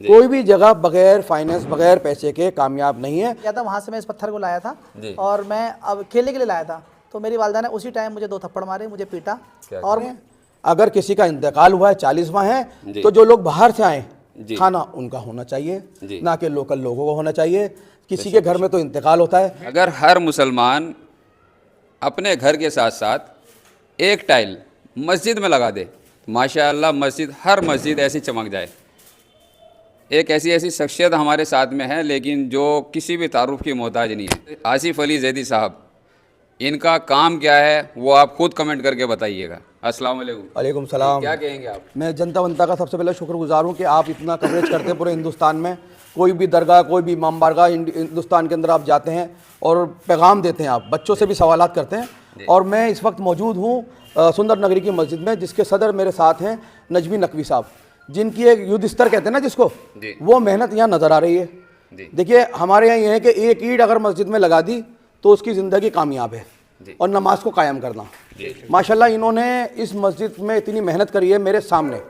कोई भी जगह बगैर फाइनेंस बगैर पैसे के कामयाब नहीं है। क्या था, वहाँ से मैं इस पत्थर को लाया था और मैं अब खेलने के लिए लाया था, तो मेरी वालदा ने उसी टाइम मुझे 2 थप्पड़ मारे, मुझे पीटा। और अगर किसी का इंतकाल हुआ है 40वां है तो जो लोग बाहर से आए खाना उनका होना चाहिए, ना कि लोकल लोगों को होना चाहिए। किसी के घर में तो इंतकाल होता है। अगर हर मुसलमान अपने घर के साथ साथ एक टाइल मस्जिद में लगा दे, माशाअल्लाह मस्जिद, हर मस्जिद ऐसी चमक जाए। एक ऐसी शख्सियत हमारे साथ में है, लेकिन जो किसी भी तारुफ की मोहताज नहीं है। आसिफ अली जैदी साहब, इनका काम क्या है वो आप खुद कमेंट करके बताइएगा। अस्सलाम वालेकुम। वालेकुम सलाम। क्या कहेंगे आप? मैं जनता वंता का सबसे पहले शुक्रगुजार हूँ कि आप इतना कवरेज करते हैं पूरे हिंदुस्तान में। कोई भी दरगाह, कोई भी इमाम बारगाह हिंदुस्तान के अंदर आप जाते हैं और पैगाम देते हैं, आप बच्चों से भी सवालात करते हैं। और मैं इस वक्त मौजूद हूँ सुंदर नगरी की मस्जिद में, जिसके सदर मेरे साथ हैं नजमी नकवी साहब, जिनकी एक युद्ध स्तर कहते हैं ना जिसको, वो मेहनत यहाँ नज़र आ रही है। देखिए हमारे यहाँ ये है कि एक ईंट अगर मस्जिद में लगा दी तो उसकी ज़िंदगी कामयाब है, और नमाज को कायम करना। माशाल्लाह इन्होंने इस मस्जिद में इतनी मेहनत करी है मेरे सामने,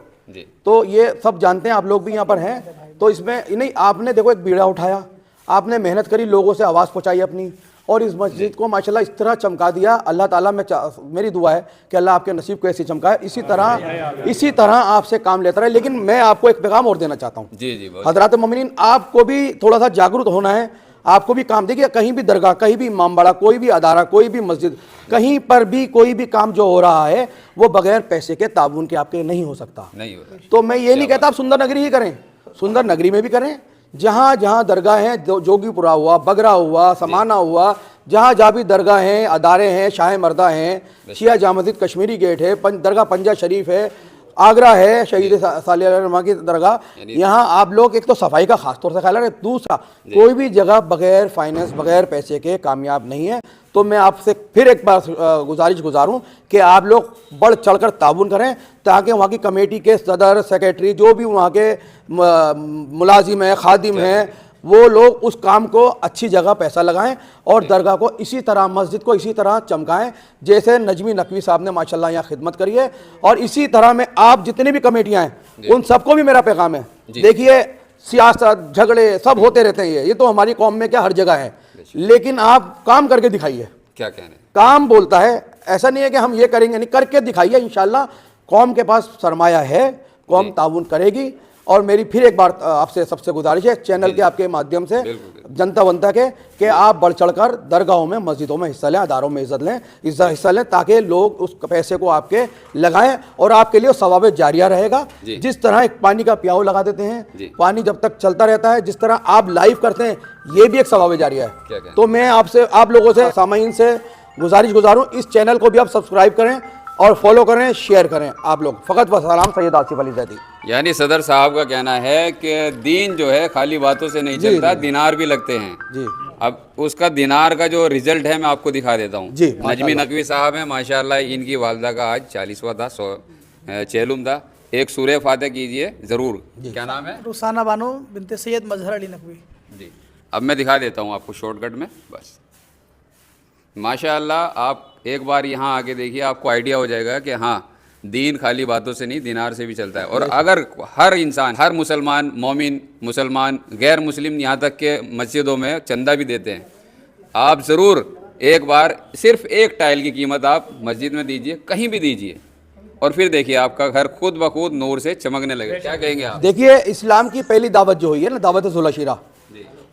तो ये सब जानते हैं, आप लोग भी यहाँ पर हैं। तो इसमें नहीं, आपने देखो एक बीड़ा उठाया, आपने मेहनत करी, लोगों से आवाज़ पहुँचाई अपनी, और इस मस्जिद को माशाल्लाह इस तरह चमका दिया। अल्लाह ताला मेरी दुआ है कि अल्लाह आपके नसीब को ऐसे चमकाए, इसी तरह आपसे काम लेता रहे। लेकिन मैं आपको एक पैगाम और देना चाहता हूँ। जी हजरात मोमिनीन, आपको भी थोड़ा सा जागरूक होना है, आपको भी काम। देखिए कहीं भी दरगाह, कहीं भी इमाम बाड़ा, कोई भी अदारा, कोई भी मस्जिद, कहीं पर भी कोई भी काम जो हो रहा है वो बगैर पैसे के ताबून के आपके नहीं हो सकता। तो मैं ये नहीं कहता आप सुंदर नगरी ही करें, सुंदर नगरी में भी करें। जहाँ जहाँ दरगाह हैं, जोगीपुरा हुआ, बगरा हुआ, समाना हुआ, जहाँ जहाँ भी दरगाह हैं, अदारे हैं, शाह मर्दा हैं, शिया जामा मस्जिद कश्मीरी गेट है, दरगाह पंजा शरीफ है, आगरा है, शहीद सालिया की दरगाह, यहाँ आप लोग एक तो सफाई का खास तौर से ख्याल रखें, दूसरा कोई भी जगह बगैर फाइनेंस बगैर पैसे के कामयाब नहीं है। तो मैं आपसे फिर एक बार गुजारूँ कि आप लोग बढ़ चढ़कर ताउन करें, ताकि वहाँ की कमेटी के सदर, सेक्रेटरी, जो भी वहाँ के मुलाजिम हैं, खादिम हैं, वो लोग उस काम को अच्छी जगह पैसा लगाएं और दरगाह को इसी तरह, मस्जिद को इसी तरह चमकाएं जैसे नजमी नकवी साहब ने माशाल्लाह यहाँ खिदमत करी है। और इसी तरह में आप जितनी भी कमेटियाँ हैं उन सबको भी मेरा पैगाम है। देखिए सियासत, झगड़े सब होते रहते हैं, ये तो हमारी कौम में क्या हर जगह है, लेकिन आप काम करके दिखाइए। क्या कहना है? काम बोलता है, ऐसा नहीं है कि हम ये करेंगे नहीं, करके दिखाइए। इंशाल्लाह कौम के पास सरमाया है, कौम ताउन करेगी। और मेरी फिर एक बार आपसे सबसे गुजारिश है, चैनल के आपके माध्यम से जनता वंता के, कि आप बढ़ चढ़कर दरगाहों में, मस्जिदों में हिस्सा लें, अदारों में हिस्सा लें, ताकि लोग उस पैसे को आपके लगाएं और आपके लिए सवाब जारिया रहेगा। जिस तरह एक पानी का प्याऊ लगा देते हैं, पानी जब तक चलता रहता है, जिस तरह आप लाइव करते हैं, ये भी एक सवाब जारिया है। तो मैं आपसे, आप लोगों से, सामाईन से गुजारूँ, इस चैनल को भी आप सब्सक्राइब करें और फॉलो करें, शेयर करें। आप लोग फ़कत व सलाम, सैयद आसिफ अली जैदी। यानी सदर साहब का कहना है कि दीन जो है खाली बातों से नहीं चलता, दिनार भी लगते हैं। जी, अब उसका दिनार का जो रिजल्ट है मैं आपको दिखा देता हूँ। नजमी नकवी साहब हैं माशाल्लाह, इनकी वालदा का आज 40वां था, चेलुम था। एक सूरह फातिहा कीजिए ज़रूर। क्या नाम है? रुखसाना बानो बिनते सैयद मजहर अली नकवी जी। अब मैं दिखा देता हूँ आपको शॉर्टकट में, बस माशाअल्लाह। आप एक बार यहाँ आके देखिए, आपको आइडिया हो जाएगा कि हाँ, दीन खाली बातों से नहीं, दिनार से भी चलता है। और अगर हर इंसान, हर मुसलमान, मोमिन, मुसलमान, गैर मुस्लिम, यहाँ तक के मस्जिदों में चंदा भी देते हैं, आप ज़रूर एक बार सिर्फ एक टाइल की कीमत आप मस्जिद में दीजिए, कहीं भी दीजिए, और फिर देखिए आपका घर खुद ब खुद नूर से चमकने लगे। क्या कहेंगे आप? देखिए इस्लाम की पहली दावत जो हुई है ना, दावत सुलशीरा,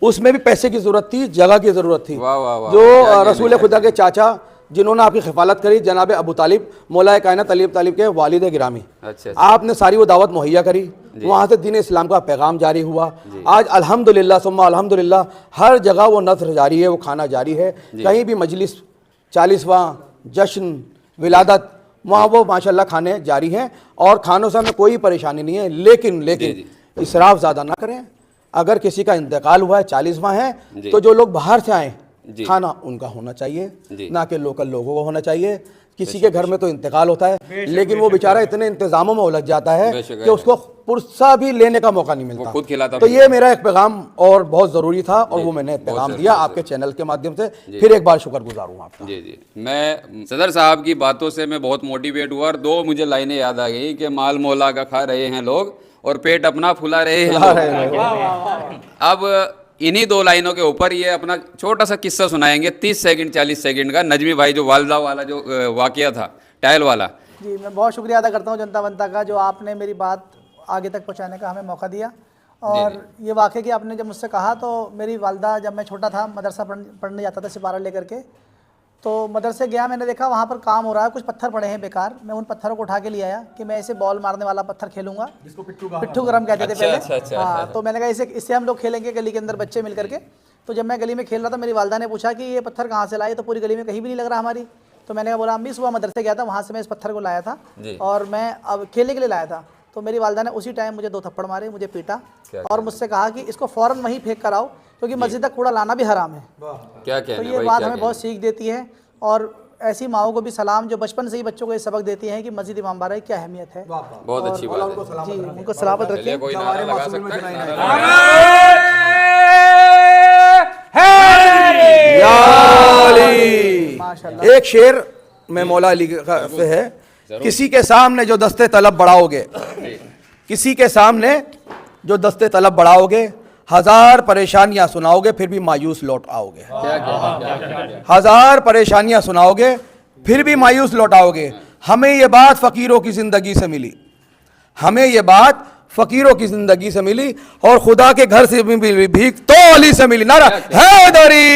उसमें भी पैसे की जरूरत थी, जगह की जरूरत थी। जो रसूल खुदा के चाचा, जिन्होंने आपकी खिफालत करी, जनाब अबू तालिब, मौलाए कायनात अली तालिब के वालिद गिरामी, आपने सारी वो दावत मुहैया करी, वहाँ से दीन इस्लाम का पैगाम जारी हुआ। आज अल्हम्दुलिल्लाह सुम्मा अल्हम्दुलिल्लाह हर जगह वो नस्र जारी है, वो खाना जारी है। कहीं भी मजलिस, 40वां जश्न, विलादत, वहाँ वो माशाल्लाह खाने जारी हैं, और खानों से हमें कोई परेशानी नहीं है। लेकिन इसराफ ज़्यादा ना करें। अगर किसी का इंतकाल हुआ है, 40वां है, तो जो लोग बाहर से आए खाना उनका होना चाहिए, ना कि लोकल लोगों को होना चाहिए। किसी के घर में तो इंतकाल होता है, लेकिन वो बेचारा इतने इंतजामों में उलझ जाता है कि उसको पुरसा भी लेने का मौका नहीं मिलता। खुद खिलाता। तो ये मेरा एक पैगाम और बहुत ज़रूरी था, और वो मैंने पैगाम दिया आपके चैनल के माध्यम से। फिर एक बार शुक्रगुजार हूँ आपका। जी। मैं सदर साहब की बातों से मैं बहुत मोटिवेट हुआ, और 2 मुझे लाइनें याद आ गई कि माल मौला का खा रहे हैं लोग, और पेट अपना फुला रहे हैं। अब इन्हीं 2 लाइनों के ऊपर ये अपना छोटा सा किस्सा सुनाएंगे, 30 सेकंड 40 सेकंड का। नजमी भाई जो वालदा वाला जो वाकया था, टाइल वाला। जी, मैं बहुत शुक्रिया अदा करता हूँ जनता बनता का, जो आपने मेरी बात आगे तक पहुँचाने का हमें मौका दिया। और ये वाक़या कि आपने जब मुझसे कहा, तो मेरी वालदा जब मैं छोटा था मदरसा पढ़ने जाता था सिपारा लेकर के, तो मदरसे गया, मैंने देखा वहाँ पर काम हो रहा है, कुछ पत्थर पड़े हैं बेकार। मैं उन पत्थरों को उठा के ले आया कि मैं ऐसे बॉल मारने वाला पत्थर खेलूंगा, जिसको पिट्ठू गरम कहते थे पहले। हाँ, तो मैंने कहा इससे हम लोग खेलेंगे गली के अंदर बच्चे मिल करके। तो जब मैं गली में खेल रहा था, मेरी वालदा ने पूछा कि ये पत्थर कहाँ से लाए, तो पूरी गली में कहीं भी नहीं लग रहा हमारी। तो मैंने बोला अम्मी सुबह मदरसे गया था, वहाँ से मैं इस पत्थर को लाया था और मैं अब खेलने के लिए लाया था। तो मेरी वालदा ने उसी टाइम मुझे 2 थप्पड़ मारे, मुझे पीटा और मुझसे कहा कि इसको फ़ौरन वहीं फेंक कर आओ, क्योंकि मस्जिद तक कूड़ा लाना भी हराम है। क्या तो ये बात हमें बहुत सीख देती है, और ऐसी माओं को भी सलाम जो बचपन से ही बच्चों को ये सबक देती हैं कि मस्जिद इमाम बारह की क्या अहमियत है। बहुत अच्छी बात है जी, उनको सलामत रखिए। कोई नारा लगा सकता है। माशाल्लाह। एक शेर में मौला अली से है, किसी के सामने जो दस्ते तलब बढ़ाओगे, किसी के सामने जो दस्ते तलब बढ़ाओगे, 1000 परेशानियां सुनाओगे फिर भी मायूस लौट आओगे। 1000 परेशानियां सुनाओगे फिर भी मायूस लौट आओगे। हमें ये बात फ़कीरों की ज़िंदगी से मिली, हमें ये बात फ़कीरों की ज़िंदगी से मिली, और खुदा के घर से भी भीख तो अली से मिली। नारा हैदरी।